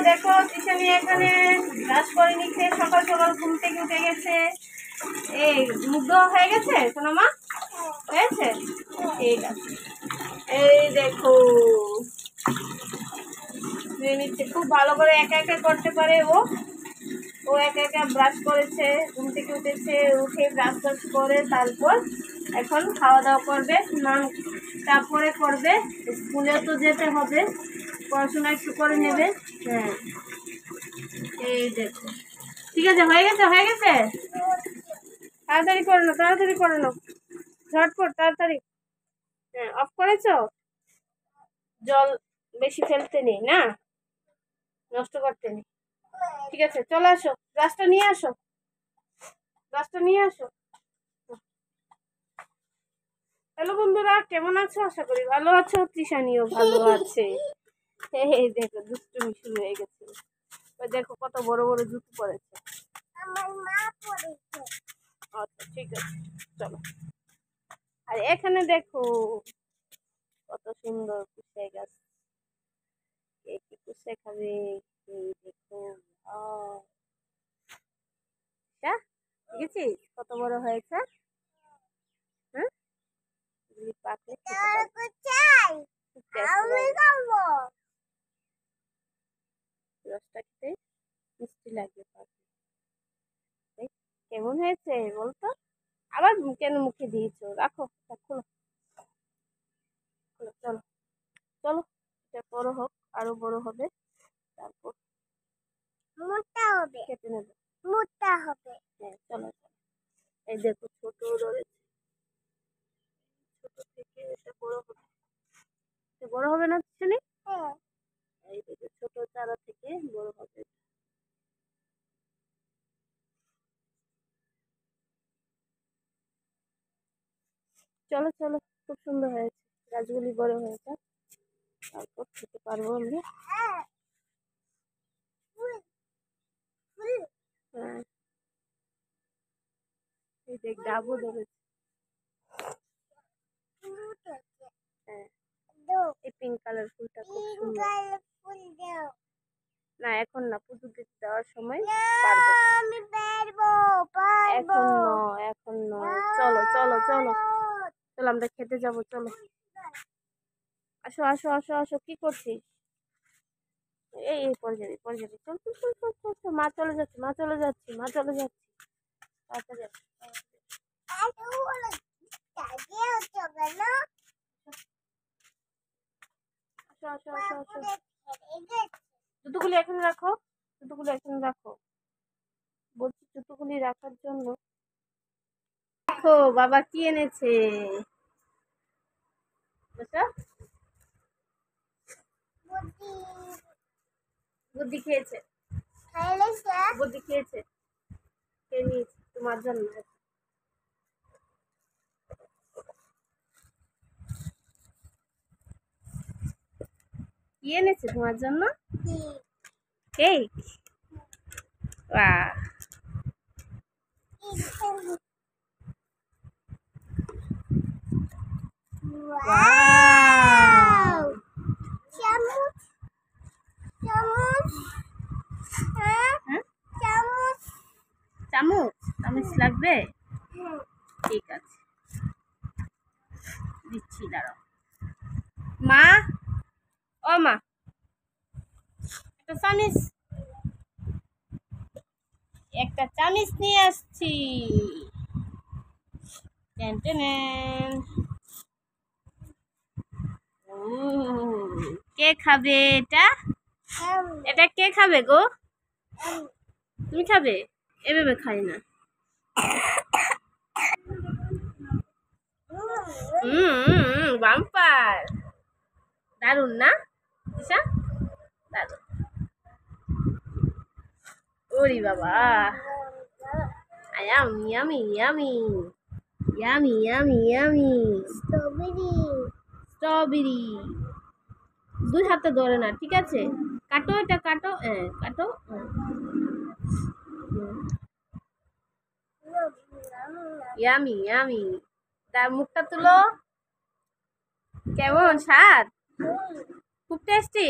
দেখো তিশানি এখানে ব্রাশ করে নিচ্ছে, সকাল সকাল ঘুম থেকে উঠে গেছে। এই মুখ ধোয়া হয়ে গেছে সোনামা? হয়েছে? ঠিক আছে। এই দেখো ধুয়ে নিচ্ছে, খুব ভালো করে একা একা করতে পারে ও। ও একা একা ব্রাশ করেছে, ঘুম থেকে উঠেছে, উঠে ব্রাশ ব্রাশ করে তারপর এখন খাওয়া দাওয়া করবে, স্নান তারপরে করবে। স্কুলেও তো যেতে হবে, পড়াশোনা একটু করে নেবে। হ্যাঁ এই দেখো, ঠিক আছে, হয়ে গেছে হয়ে গেছে। তাড়াতাড়ি করে নাও, তাড়াতাড়ি করে নাও, ঝটপট তাড়াতাড়ি। হ্যাঁ অফ করেছো? জল বেশি ফেলতে নেই না, নষ্ট করতে নেই। ঠিক আছে চলে আসো, ব্রাশটা নিয়ে আসো, ব্রাশটা নিয়ে আসো। হ্যালো বন্ধুরা, কেমন আছো? আশা করি ভালো আছো। তৃষানিও ভালো আছে। এই দেখো দুষ্টুমি শুরু হয়ে গেছে। ওই দেখো কত বড় বড় জুতো পরেছে। আমার মা পরেছে। আচ্ছা ঠিক আছে চলো। আর এখানে দেখো কত সুন্দর কুশে গাছ, কে কি কুশে খাবে। এই দেখো দেখেছিস কত বড় হয়েছে? হ্যাঁ পাকলে রসটা খেতে মিষ্টি লাগবে। কেমন হয়েছে বলতো? আবার কেন মুখে দিয়েছো? রাখো, খোলো খোলো, চলো চলো, এটা বড় হোক, আরো বড় হবে, তারপর মোটা হবে, কেটে নেবে, মোটা হবে। হ্যাঁ চলো চলো। এই দেখো ছোট রয়েছে, ছোট থেকে এটা বড় হবে, এটা বড় হবে না ছেলে? এই দেখো ছোট চারা থেকে বড় হবে। চলো চলো, খুব সুন্দর হয়েছে, গাছগুলি বড় হয়েছে, তারপর খেতে পারবো আমরা। হ্যাঁ এই দেখ ডাবও ধরেছে। হ্যাঁ এই পিঙ্ক কালার ফুলটা খুব সুন্দর। না এখন না, পুজো দিতে দেওয়ার সময় পারবো। এখন নয়, এখন নয়, চলো চলো চলো চলো, আমরা খেতে যাবো, চলো আসো আসো আসো আসো। কি করছিস? এই পরে যাবি পরে যাবি, চল চল চল চল চল চল। মা চলে যাচ্ছে, মা চলে যাচ্ছে, মা চলে যাচ্ছে, তাড়াতাড়ি আসো আসো আসো আসো। জুতোগুলি এখানে রাখো, জুতোগুলি এখানে রাখো, বলছি জুতোগুলি রাখার জন্য। দেখো বাবা কি এনেছে, বুদ্ধি খেয়েছে, বুদ্ধি খেয়েছে, খেয়ে নিয়েছে তোমার জন্য। কি এনেছে তোমার জন্য? কেক। বাহ Wow! চামচ চামচ, হ্যাঁ চামচ, চামচ চামচ লাগবে, ঠিক আছে দিচ্ছি, দাঁড়াও। মা, ও মা, একটা চামচ, একটা চামচ নিয়ে আসছি। টেন টেন, কে খাবে এটা? এটা কে খাবে গো? তুমি খাবে? এভাবে খাই না। বাম্পার, দারুন না দিশা? দারুন। ওরে বাবা, yummy yummy yummy yummy yummy yummy. Strawberry, strawberry দুই হাতে ধরে না, ঠিক আছে? কাটো, এটা কাটো, হ্যাঁ কাটো। ইয়ামি ইয়ামি, তার মুখটা তুলো, কেমন স্বাদ? খুব টেস্টি।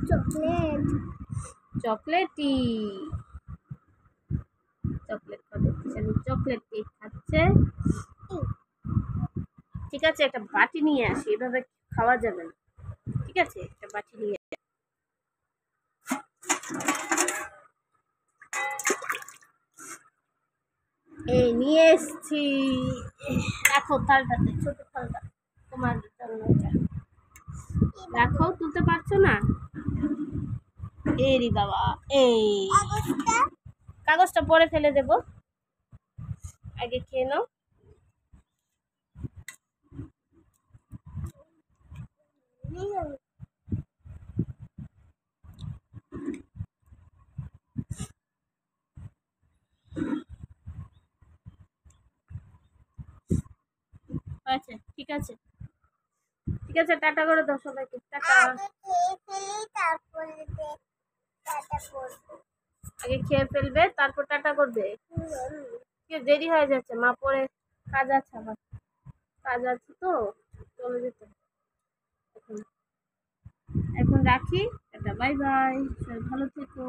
চকলেট চকলেটই চকলেট খাবে চকলেট কেক খাচ্ছে। ঠিক আছে, একটা বাটি নিয়ে আসি, এভাবে খাওয়া যাবে না। ঠিক আছে, একটা বাটি নিয়ে এই নিয়ে এসছি। রাখো থালটাতে, ছোট থালটা তোমার জন্য এটা। রাখো, তুলতে পারছো না? এরি বাবা, এই কাগজটা পরে ফেলে দেব, আগে খেয়ে নাও। আচ্ছা ঠিক আছে, ঠিক আছে, টাটা করে দাও সবাইকে, টাটা। আগে খেয়ে ফেলবে, তারপর টাটা করবে। দেরি হয়ে যাচ্ছে, মা পরে কাজ আছে, আবার কাজ আছে তো, চলে যেতে। এখন এখন রাখি, টাটা, বাই বাই, সবাই ভালো থেকো।